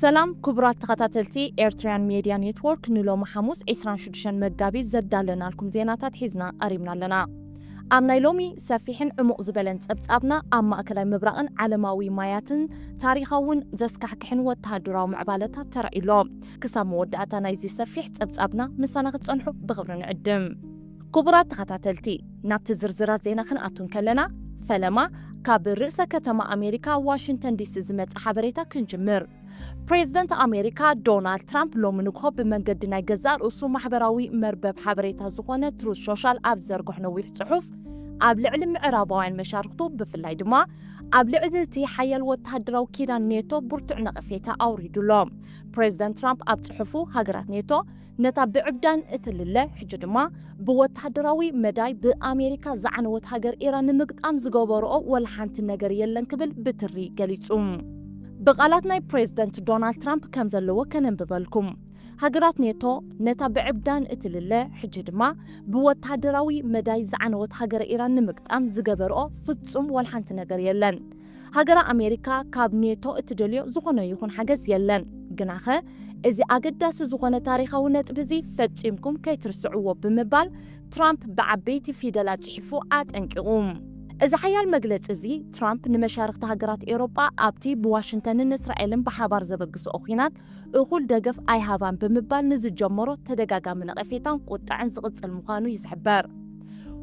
سلام كبرات تخطاتلتي إيرتريان ميديا نيتورك نلو محاموس 26 مقابي زدالنا لكم زيناتات حيزنا قريبنا لنا أمنا يلومي سافيحن عمق زبالن تبتابنا أما أكلاي مبرقن عالماوي ماياتن تاريخاون زسكحكحن وتهدراو معبالتا ترائلو كسا مودعتا نايزي سافيح تبتابنا مسانا غتنحو بغبرن عدم كبرات تخطاتلتي نابت زرزرات زينا خنقاتون كلنا فلما كاب رئيس كتما أمريكا واشنطن دي سي زمت حبريتا كنجمر بريزيدنت أمريكا دونالد ترامب لو منكو بمنقد ناي جزار أسو محبراوي مربب حبريتا زخونة تروس شوشال أبزر قحنوي صحف قبل علم عرابوين مشاركتو بفلاي دما قبل عدلتي حيال وتهدراو كيران نيتو برتعنا قفيتا أوريدو لهم بريزيدنت ترامب أبتحفو هاجرات نيتو نتا بعبدان اتلله حج دما بوتهدراوي مداي بأمريكا زعنوت هاجر إيران مقطعم زقوبرو ولا حانت النجر يلن كبل بتري قليتهم بقالاتنا بريزيدنت دونالد ترامب كم زلوا كننببلكم هاجرات نيتو نتا بعبدان اتلله حج دما بوتهدراوي مداي زعنوت هاجر إيران مقطعم زقبرو فتصم ولا حانت النجر يلن هاجر أمريكا كاب نيتو اتدليو زخونه يكون حاجز يلن جناخه إذا أقدس زخونة تاريخونت بزي فتشمكم كي ترسعوا بمبال ترامب بعبيتي في دلات حفو أنكقوم إذا حيال مجلس إزي ترامب نمشارك تهجرات أوروبا أبتي بواشنطن إسرائيل بحبار زبقس أخينات أقول دقف أي هابان بمبال نزل جمرو تدقاقا من غفيتان قطعن زغط المخانو يزحبار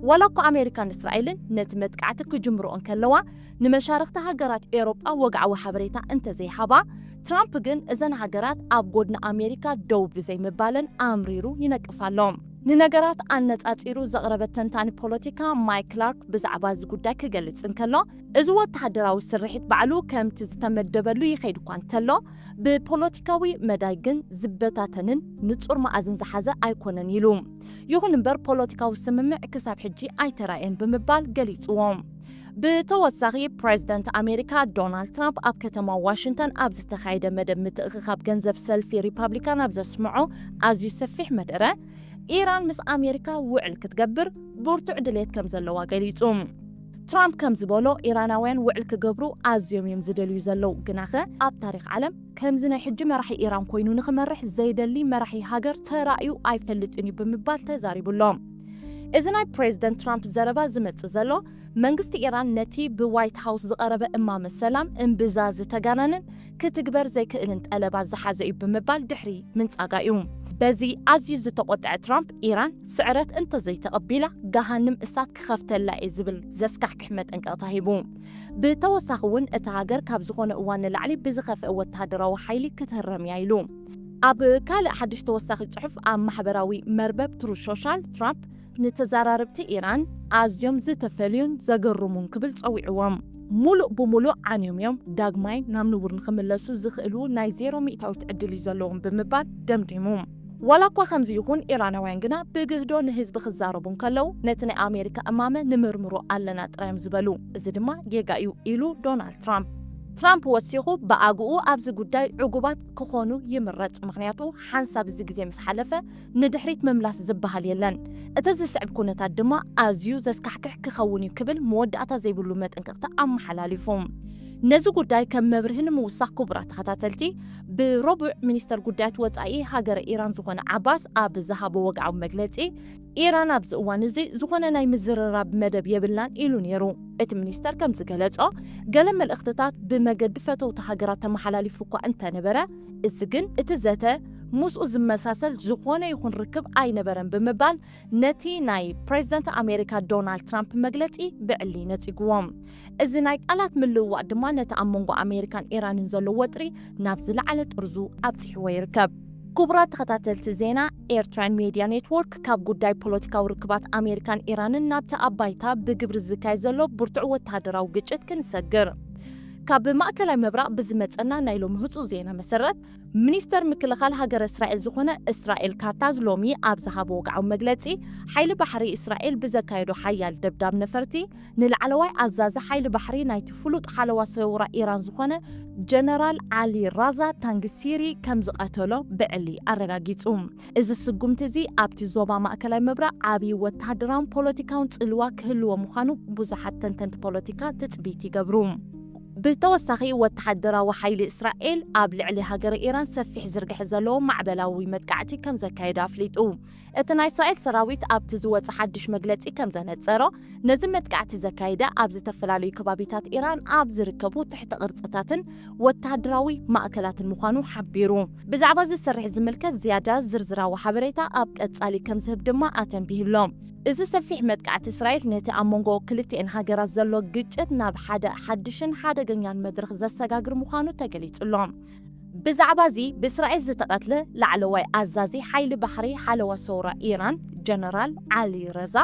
ولقو أمريكان إسرائيل نتمت كعتك جمرو أنكلوا نمشارك تهجرات أوروبا وقعوا حبريتا انت زي حبا ترامب جن إذن هاجرات أبقودنا أمريكا دوب زي مبالن أمريرو ينقفالهم ننجرات أنت أتيرو زغربة تنتاني بوليتيكا مايك كلارك بزعباز قداك قلت سنكلا إزوة تحدراو السرحيت بعلو كم تزتمد دبلو يخيدو كانتلو ببوليتيكاوي مدايقن زبتاتنن نتصور ما أزن زحازة أيكونن يلوم يغن نبر بوليتيكاو سممع كساب حجي أي ترائن بمبال قليتوهم بتوسعي بريزيدنت أمريكا دونالد ترامب أب كتما واشنطن أبز تخايد مدب متأخخاب جنزف سلفي ريبابليكان أبز اسمعو أز يسفح مدرة إيران مس أمريكا وعل كتقبر بورتو عدليت كمزلوا قليتهم ترامب كمزبولو إيراناوين وعل كقبرو أز يوم يمزدلو يزلو قناخة أب تاريخ عالم كمزنا حج مرحي إيران كوينو نخمرح زايد اللي مرحي هاجر ترأيو أي فلت إني بمبال تزاري بلوم إذن بريزيدنت ترامب زربا زمت زلو منغست إيران نتي بوايت هاوس زقربة إمام السلام انبزاز تقانن كتكبر زي كإنت ألبا زحازي بمبال دحري من تقايوم بزي عزيز تقطع ترامب إيران سعرت انت زي تقبيلة قهانم إسات كخفت اللاقي زبل زسكح كحمت انك أطاهيبوم بتوسخون اتهاجر كابزغون اوان العلي بزخف اوات هادرا وحيلي كتهرم يايلوم أب كالي حدش توسخ الصحف أم محبراوي مربب ترو شوشال ترامب نتزارربتي إيران أزيوم زتفليون زقرمون قبل تصويعوام ملؤ بملؤ عن يوم داغماي نامنور نخملسو زخلو ناي زيرو مئتاو تعدل يزلوهم بمبال دمدموم ولاقوا خمزي يكون إيراناوين قنا بقهدو نهزب خزاربون كلو نتني أمريكا أمامه نمرمرو ألنا تريم زبلو زدما يقايو إلو دونالد ترامب وسيخو بأقوو أبز قداي عقوبات كخونو يمرت مغنياتو حانساب زيقزي مسحلفة ندحريت مملاس زبها ليلن اتز سعب كونتا دما أزيو زسكحكح كخوني كبل مودعتا زي بلومات انكرتا أم حلاليفهم نزو قداي كم مبرهن موساق كبرات خطاتلتي بربع منستر قدايت وزعي هاجر إيران زخون عباس أب زهابو وقعو مجلتي إيران أبز وانزي زخون ناي مزرراب مدب يبلان إلو نيرو ات منستر كم زقلتو قلم الاختطاط بمجد فتو تهاجرات محلالي فوقو أنت نبرا الزقن اتزاته موسو زمساسل زخونه يكون ركب أي نبرن بمبال نتي ناي بريزيدنت أمريكا دونالد ترامب مجلتي بعلي نتي قوام إذا ناي قالت من لو وقدما نتأمنغو أمريكان إيران نزلو وطري نابزل على ترزو أبتح ويركب كبرات خطاتلت زينا إيرتران ميديا نيتورك كاب قداي بوليتيكا وركبات أمريكان إيران نابتا أبايتا بقبر الزكاي زلو برتعو وتهدرا وقجت كنسجر كاب مأكل مبرأ بزمتنا نايلو مهوتو زينا مسرت منستر مكلخال هاجر إسرائيل زخونة إسرائيل كارتاز لومي أبزهاب وقعو مجلتي حيل بحري إسرائيل بزكايدو حيال دبداب نفرتي نلعلواي عزازة حيل بحري نايت فلوت حلوة صورة إيران زخونة جنرال علي رازا تانجسيري كمز قتلو بعلي أرغاقيتهم إذا سقمتزي أبتي زوبا مأكل مبرأ عبي وتهدران بوليتيكاون تلوا كهلوا مخانو بزحات تنتنت بوليتيكا تتبيتي قبروم ብተወሳኺ ወተሓደራዊ ሓይሊ እስራኤል ኣብ ልዕሊ ሃገር ኢራን ሰፊሕ ዝርግሕ ዘለዎ ማዕበላዊ መጥቃዕቲ ከም ዘካየደ ኣፍሊጡ እቲ ናይ እስራኤል ሰራዊት ኣብቲ ዝወፀ ሓድሽ መግለፂ ከም ዘነፀሮ ነዚ መጥቃዕቲ ዘካየደ ኣብ ዝተፈላለዩ ከባቢታት ኢራን ኣብ ዝርከቡ ትሕቲ ቅርፅታትን ወተሓደራዊ ማእከላትን ምዃኑ ሓቢሩ ብዛዕባ ዝሰርሕ ዝምልከት ዝያዳ ዝርዝራዊ ሓበሬታ ኣብ ቀጻሊ ከም ዝህብ ድማ ኣተንቢህሎም እዚ ሰፊሕ መጥቃዕቲ እስራኤል ነቲ ኣብ መንጎ ክልቲአን ሃገራት ዘሎ ግጭት ናብ ሓደ ሓድሽን ሓደገኛን መድረኽ ዘሰጋግር ምዃኑ ተገሊጹሎም ብዛዕባ እዚ ብእስራኤል ዝተቐትለ ላዕለዋይ ኣዛዚ ሓይሊ ባሕሪ ሓለዋ ሰውራ ኢራን ጀነራል ዓሊ ረዛ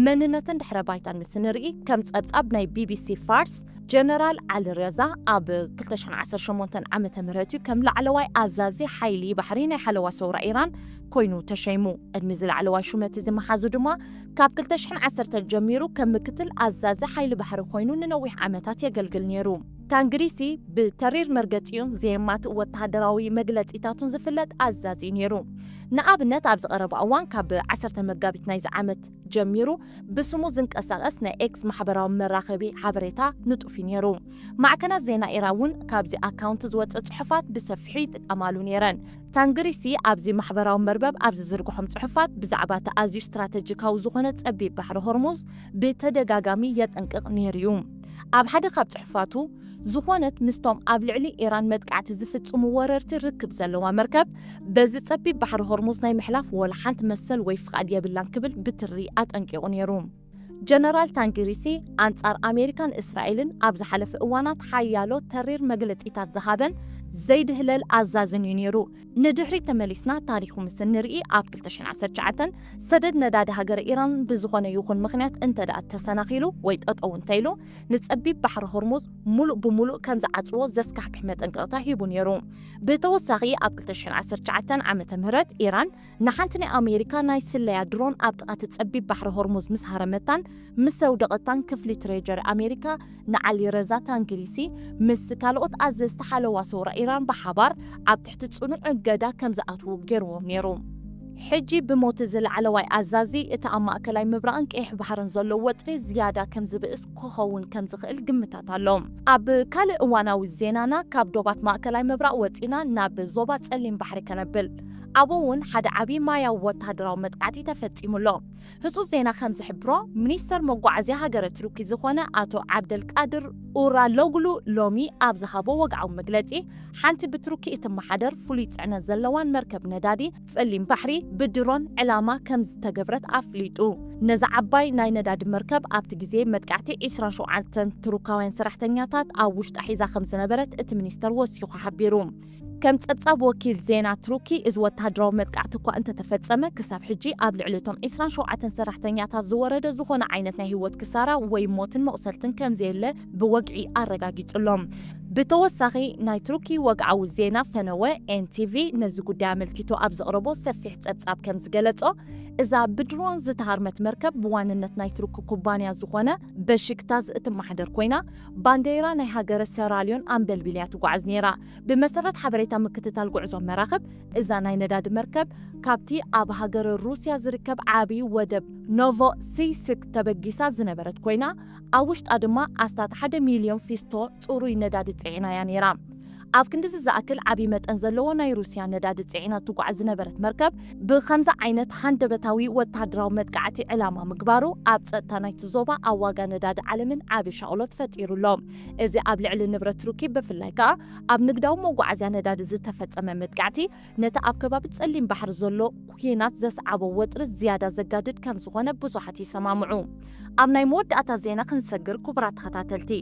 መንነትን ድሕረ ባይታን ምስ ንርኢ ከም ጸብጻብ ናይ ቢቢሲ ፋርስ ጀነራል ዓሊ ረዛ ኣብ 2018 ዓመተ ምህረት ከም ላዕለዋይ ኣዛዚ ሓይሊ ባሕሪ ናይ ሓለዋ ሰውራ ኢራን ኮይኑ ተሸይሙ ዕድሚ ዝላዕለዋይ ሹመት ዝመሓዙ ድማ ካብ 2010 ጀሚሩ ከም ምክትል ኣዛዚ ሓይሊ ባሕሪ ኮይኑ ንነዊሕ ዓመታት የገልግል ነይሩ ታንግሪሲ ብተሪር መርገፂኡን ዜማት ወተሃደራዊ መግለፂታቱን ዝፍለጥ ኣዛዚ ነይሩ ንኣብነት ኣብ ዝቐረበ እዋን ካብ 10 መጋቢት ናይዚ ዓመት ጀሚሩ ብስሙ ዝንቀሳቐስ ናይ ኤክስ ማሕበራዊ መራኸቢ ሓበሬታ ንጡፍ ነይሩ ማዕከናት ዜና ኢራን እውን ካብዚ ኣካውንት ዝወፅእ ጽሑፋት ብሰፊሑ ይጥቀማሉ ነይረን ታንግሪሲ ኣብዚ ማሕበራዊ መርበብ ኣብ ዝዝርግሖም ጽሑፋት ብዛዕባ ተኣዝዩ ስትራቴጂካዊ ዝኾነ ጸቢብ ባሕሪ ሆርሙዝ ብተደጋጋሚ የጠንቅቕ ነይሩ እዩ ኣብ ሓደ ካብ ጽሑፋቱ ዝኾነት ምስቶም ኣብ ልዕሊ ኢራን መጥቃዕቲ ዝፍጽሙ ወረርቲ ርክብ ዘለዋ መርከብ በዚ ጸቢብ ባሕሪ ሆርሙዝ ናይ ምሕላፍ ወላ ሓንቲ መሰል ወይ ፍቓድ የብላን ክብል ብትሪ ኣጠንቂቑ ነይሩ ጀነራል ታንግሪሲ ኣንጻር ኣሜሪካን እስራኤልን ኣብ ዝሓለፈ እዋናት ሓያሎ ተሪር መግለፂታት ዝሃበን ዘይድህለል ኣዛዝን እዩ ነይሩ ንድሕሪ ተመሊስና ታሪኹ ምስ ንርኢ ኣብ 2019 ሰደድ ነዳዲ ሃገር ኢራን ብዝኾነ ይኹን ምኽንያት እንተደኣ ተሰናኺሉ ወይ ጠጠው እንተኢሉ ንጸቢብ ባሕሪ ሆርሙዝ ሙሉእ ብምሉእ ከም ዝዓጽዎ ዘስካሕክሕ መጠንቀቕታ ሂቡ ነይሩ ብተወሳኺ ኣብ 2019 ዓመተ ምህረት ኢራን ንሓንቲ ናይ ኣሜሪካ ናይ ስለያ ድሮን ኣብ ጥቓት ጸቢብ ባሕሪ ሆርሙዝ ምስ ሃረመታን ምስ ሰውደቐታን ክፍሊ ትሬጀሪ ኣሜሪካ ንዓሊ ረዛ ታንግሪሲ ምስ ካልኦት ኣዘዝቲ ሓለዋ ሰውራ ኢራን በሓባር ኣብ ትሕቲ ጽኑዕ እገዳ ከም ዝኣትዉ ገይርዎም ነይሩ ሕጂ ብሞት ዝለዓለዋይ ኣዛዚ እቲ ኣብ ማእከላይ ምብራቕን ቀይሕ ባሕርን ዘሎ ወጥሪ ዝያዳ ከም ዝብእስ ክኸውን ከም ዝኽእል ግምታት ኣሎም ኣብ ካልእ እዋናዊ ዜናና ካብ ዶባት ማእከላይ ምብራቕ ወፂና ናብ ዞባ ጸሊም ባሕሪ ከነብል ኣብኡ እውን ሓደ ዓብዪ ማያዊ ወተሃደራዊ መጥቃዕቲ ተፈጺሙሎ ህፁፅ ዜና ከም ዝሕብሮ ሚኒስተር መጓዓዝያ ሃገረ ቱርኪ ዝኾነ ኣቶ ዓብደልቃድር ኡራሎግሉ ሎሚ ኣብ ዝሃቦ ወግዓዊ መግለፂ ሓንቲ ብቱርኪ እትመሓደር ፍሉይ ጽዕነት ዘለዋን መርከብ ነዳዲ ጸሊም ባሕሪ ብድሮን ዕላማ ከም ዝተገብረት ኣፍሊጡ ነዚ ዓባይ ናይ ነዳዲ መርከብ ኣብቲ ግዜ መጥቃዕቲ 27 ቱርካውያን ሰራሕተኛታት ኣብ ውሽጣ ሒዛ ከም ዝነበረት እቲ ሚኒስተር ወሲኹ ሓቢሩ ከም ጸብጻብ ወኪል ዜና ቱርኪ እዚ ወተሃደራዊ መጥቃዕቲ እኳ እንተተፈጸመ ክሳብ ሕጂ ኣብ ልዕሊ እቶም 27 ሰራሕተኛታት ዝወረደ ዝኾነ ዓይነት ናይ ህይወት ክሳራ ወይ ሞትን መቕሰልትን ከም ዘየለ ብወግዒ ኣረጋጊጹሎም ብተወሳኺ ናይ ቱርኪ ወግዓዊ ዜና ፈነወ ኤንቲቪ ነዚ ጉዳይ ኣመልኪቱ ኣብ ዘቕረቦ ሰፊሕ ጸብጻብ ከም ዝገለጾ እዛ ብድሮን ዝተሃርመት መርከብ ብዋንነት ናይ ቱርኪ ኩባንያ ዝኾነ በሽክታዝ እትመሓደር ኮይና ባንዴራ ናይ ሃገረ ሰራልዮን ኣንበልቢልያ ትጓዓዝ ነይራ ብመሰረት ሓበሬታ ምክትታል ጉዕዞ መራኸብ እዛ ናይ ነዳዲ መርከብ ካብቲ ኣብ ሃገረ ሩስያ ዝርከብ ዓብዪ ወደብ ኖቮሲስክ ተበጊሳ ዝነበረት ኮይና ኣብ ውሽጣ ድማ ኣስታት 1 ሚልዮን ፊስቶ ጽሩይ ነዳዲ ጽዒና እያ ነይራ ኣብ ክንዲዚ ዝኣክል ዓብዪ መጠን ዘለዎ ናይ ሩስያ ነዳዲ ጽዒና ትጓዓዝ ዝነበረት መርከብ ብኸምዚ ዓይነት ሃንደበታዊ ወተሃደራዊ መጥቃዕቲ ዕላማ ምግባሩ ኣብ ጸጥታ ናይቲ ዞባ ኣብ ዋጋ ነዳዲ ዓለምን ዓብዪ ሻቕሎት ፈጢሩሎም እዚ ኣብ ልዕሊ ንብረት ቱርኪ ብፍላይ ከዓ ኣብ ንግዳዊ መጓዓዝያ ነዳዲ ዝተፈጸመ መጥቃዕቲ ነቲ ኣብ ከባቢ ጸሊም ባሕሪ ዘሎ ኩናት ዘስዓቦ ወጥሪ ዝያዳ ዘጋድድ ከም ዝኾነ ብዙሓት ይሰማምዑ ኣብ ናይ መወዳእታ ዜና ክንሰግር ክቡራት ተኸታተልቲ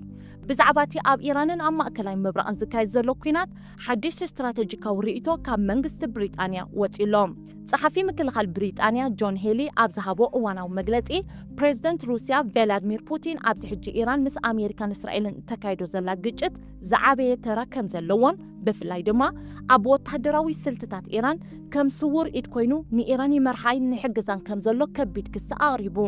ብዛዕባ እቲ ኣብ ኢራንን ኣብ ማእከላይ ምብራቕን ዝካየድ ዘሎ ኩናት ሓድሽ ስትራቴጂካዊ ርእይቶ ካብ መንግስቲ ብሪጣንያ ወፂሎም ጸሓፊ ምክልኻል ብሪጣንያ ጆን ሄሊ ኣብ ዝሃቦ እዋናዊ መግለፂ ፕሬዚደንት ሩስያ ቭላድሚር ፑቲን ኣብዚ ሕጂ ኢራን ምስ ኣሜሪካን እስራኤልን ተካይዶ ዘላ ግጭት ዝዓበየ ተራ ከም ዘለዎን ብፍላይ ድማ ኣብ ወተሃደራዊ ስልትታት ኢራን ከም ስውር ኢድ ኮይኑ ንኢራን ይመርሓይ ንሕግዛን ከም ዘሎ ከቢድ ክሲ ኣቕሪቡ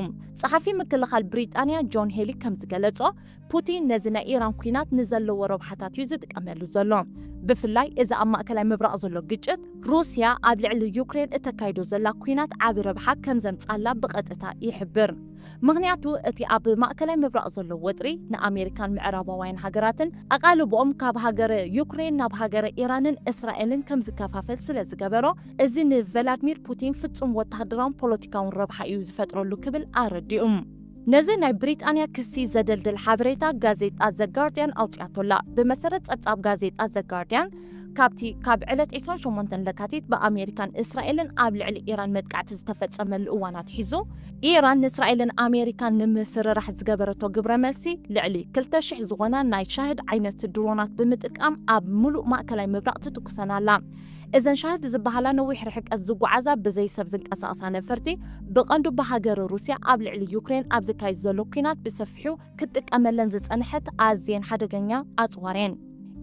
ጸሓፊ ምክልኻል ብሪጣንያ ጆን ሄሊ ከም ዝገለጾ ፑቲን ነዚ ናይ ኢራን ኩናት ንዘለዎ ረብሓታት እዩ ዝጥቀመሉ ዘሎ ብፍላይ እዚ ኣብ ማእከላይ ምብራቕ ዘሎ ግጭት ሩስያ ኣብ ልዕሊ ዩክሬን እተካይዶ ዘላ ኩናት ዓቢ ረብሓ ከም ዘምጻላ ብቐጥታ ይሕብር ምክንያቱ እቲ ኣብ ማእከላይ ምብራቕ ዘሎ ወጥሪ ንኣሜሪካን ምዕራባውያን ሃገራትን ኣቓልቦኦም ካብ ሃገረ ዩክሬን ናብ ሃገረ ኢራንን እስራኤልን ከም ዝከፋፈል ስለ ዝገበሮ እዚ ንቭላድሚር ፑቲን ፍጹም ወተሃደራውን ፖለቲካውን ረብሓ እዩ ዝፈጥረሉ ክብል ኣረዲኡ። ነዚ ናይ ብሪጣንያ ክሲ ዘደልድል ሓበሬታ ጋዜጣ ዘ ጋርዲያን ኣውፅያቶላ። ብመሰረት ጸብጻብ ጋዜጣ ዘ ጋርዲያን ካብ ዕለት 28 ለካቲት በኣሜሪካን እስራኤልን ኣብ ልዕሊ ኢራን መጥቃዕቲ ዝተፈጸመሉ እዋናት ሒዙ ኢራን ንእስራኤልን ኣሜሪካን ንምፍርራሕ ዝገበረቶ ግብረ መልሲ ልዕሊ 2,000 ዝኾና ናይ ሻህድ ዓይነት ድሮናት ብምጥቃም ኣብ ሙሉእ ማእከላይ ምብራቕ ትትኩሰናላ። እዘን ሻህድ ዝበሃላ ነዊሕ ርሕቀት ዝጓዓዛ ብዘይ ሰብ ዝንቀሳቐሳ ነፈርቲ ብቐንዱ ብሃገር ሩስያ ኣብ ልዕሊ ዩክሬን ኣብ ዝካየድ ዘሎ ኩናት ብሰፊሑ ክትጥቀመለን ዝጸንሐት ኣዝየን ሓደገኛ ኣጽዋርየን።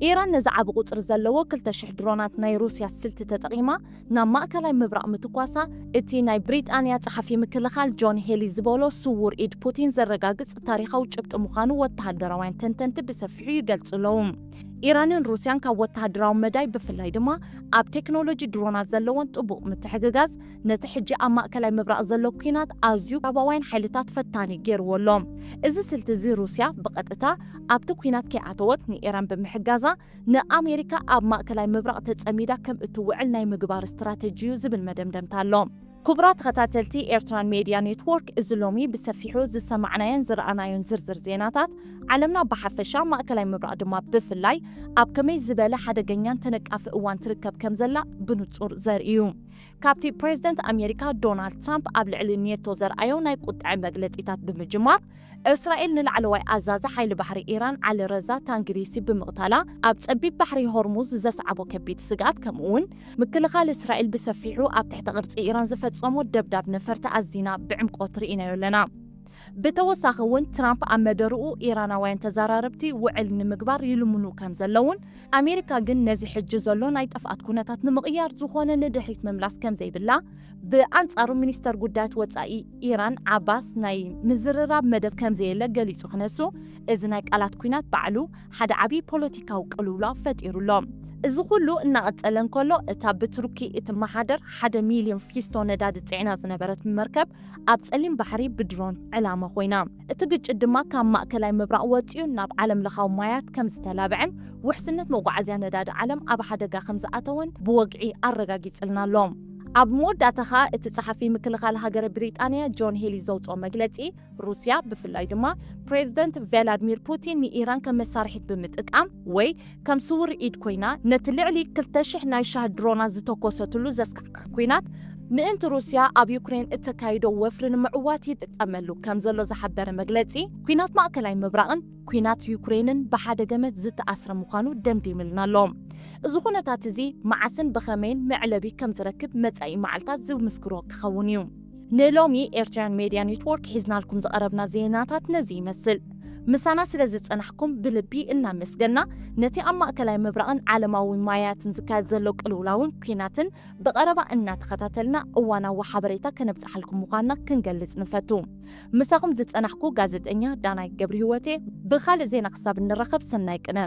ኢራን ነዚ ዓብ ቁፅሪ ዘለዎ 2,000 ድሮናት ናይ ሩስያ ስልቲ ተጠቒማ ናብ ማእከላይ ምብራቕ ምትኳሳ እቲ ናይ ብሪጣንያ ጸሓፊ ምክልኻል ጆን ሄሊ ዝበሎ ስውር ኢድ ፑቲን ዘረጋግጽ ታሪኻዊ ጭብጢ ምዃኑ ወተሃደራውያን ተንተንቲ ብሰፊሑ ይገልጽለዉ። ኢራንን ሩስያን ካብ ወተሃደራዊ መዳይ ብፍላይ ድማ ኣብ ቴክኖሎጂ ድሮናት ዘለዎን ጥቡቕ ምትሕግጋዝ ነቲ ሕጂ ኣብ ማእከላይ ምብራቕ ዘሎ ኩናት ኣዝዩ ምዕራባውያን ሓይልታት ፈታኒ ገይርዎሎም። እዚ ስልቲ እዚ ሩስያ ብቐጥታ ኣብቲ ኩናት ከይኣተወት ንኢራን ብምሕጋዛ ንኣሜሪካ ኣብ ማእከላይ ምብራቕ ተጸሚዳ ከም እትውዕል ናይ ምግባር ስትራቴጂዩ ዝብል መደምደምታ ኣሎ። ክቡራት ተኸታተልቲ ኤርትራን ሜድያ ኔትወርክ እዚ ሎሚ ብሰፊሑ ዝሰማዕናየን ዝረኣናዮን ዝርዝር ዜናታት ዓለምና ብሓፈሻ ማእከላይ ምብራቕ ድማ ብፍላይ ኣብ ከመይ ዝበለ ሓደገኛን ተነቃፊ እዋን ትርከብ ከም ዘላ ብንጹር ዘርእዩ። ካብቲ ፕሬዚደንት ኣሜሪካ ዶናልድ ትራምፕ ኣብ ልዕሊ ኔቶ ዘርኣዮ ናይ ቁጥዕ መግለጺታት ብምጅማር እስራኤል ንላዕለዋይ ኣዛዚ ሓይሊ ባሕሪ ኢራን ዓሊ ረዛ ታንግሪሲ ብምቕታላ ኣብ ጸቢብ ባሕሪ ሆርሙዝ ዘስዓቦ ከቢድ ስጋት ከምኡውን ምክልኻል እስራኤል ብሰፊሑ ኣብ ትሕቲ ቅርጺ ኢራን ዝፈጸሞ ደብዳብ ነፈርቲ ኣዚና ብዕምቆት ርኢናዮ ኣለና። ብተወሳኺ እውን ትራምፕ ኣብ መደርኡ ኢራናውያን ተዘራረብቲ ውዕል ንምግባር ይልምኑ ከም ዘለውን ኣሜሪካ ግን ነዚ ሕጂ ዘሎ ናይ ጠፍኣት ኩነታት ንምቕያር ዝኾነ ንድሕሪት ምምላስ ከም ዘይብላ ብኣንጻሩ ሚኒስተር ጉዳያት ወጻኢ ኢራን ዓባስ ናይ ምዝርራብ መደብ ከም ዘየለ ገሊጹ ክነሱ እዚ ናይ ቃላት ኩናት ባዕሉ ሓደ ዓብዪ ፖለቲካዊ ቅልውላው ፈጢሩሎም። እዚ ኩሉ እናቐጸለን ከሎ እታ ብቱርኪ እትመሓደር 1 ሚልዮን ፊስቶ ነዳዲ ጽዕና ዝነበረት መርከብ ኣብ ጸሊም ባሕሪ ብድሮን ዕላማ ኮይና እቲ ግጭት ድማ ካብ ማእከላይ ምብራቕ ወፂኡ ናብ ዓለም ለኻዊ ማያት ከም ዝተላብዐን ውሕስነት መጓዓዝያ ነዳዲ ዓለም ኣብ ሓደጋ ከም ዝኣተወን ብወግዒ ኣረጋጊጽልናሎም። ኣብ መወዳእታ እቲ ጸሓፊ ምክልኻል ሃገረ ብሪጣንያ ጆን ሄሊ ዘውፅኦ መግለጺ ሩስያ ብፍላይ ድማ ፕሬዚደንት ቭላድሚር ፑቲን ንኢራን ከም መሳርሒት ብምጥቃም ወይ ከም ስውር ኢድ ኮይና ነቲ ልዕሊ 2,000 ናይ ሻህድ ድሮናት ዝተኮሰትሉ ዘስካዕካዕ ኩናት ምእንቲ ሩስያ ኣብ ዩክሬን እተካይዶ ወፍሪ ንምዕዋት ይጥቀመሉ ከም ዘሎ ዝሓበረ መግለጺ ኩናት ማእከላይ ምብራቕን ኩናት ዩክሬንን ብሓደ ገመድ ዝተኣስረ ምዃኑ ደምዲምልናሎም። እዚ ኩነታት እዚ መዓስን ብኸመይን መዕለቢ ከም ዝረክብ መጻኢ መዓልታት ዝምስክሮ ክኸውን እዩ። ንሎሚ ኤርትራን ሜድያ ኔትወርክ ሒዝናልኩም ዝቐረብና ዜናታት ነዚ ይመስል። ምሳና ስለ ዝጸናሕኩም ብልቢ እናመስገና ነቲ ኣብ ማእከላይ ምብራቕን ዓለማዊ ማያትን ዝካየድ ዘሎ ቅልውላውን ኩናትን ብቐረባ እናተኸታተልና እዋናዊ ሓበሬታ ከነብጽሓልኩም ምዃንና ክንገልጽ ንፈቱ። ምሳኹም ዝጸናሕኩ ጋዜጠኛ ዳናይ ገብረ ህይወቴ። ብኻልእ ዜና ክሳብ እንረኸብ ሰናይ ቅነ።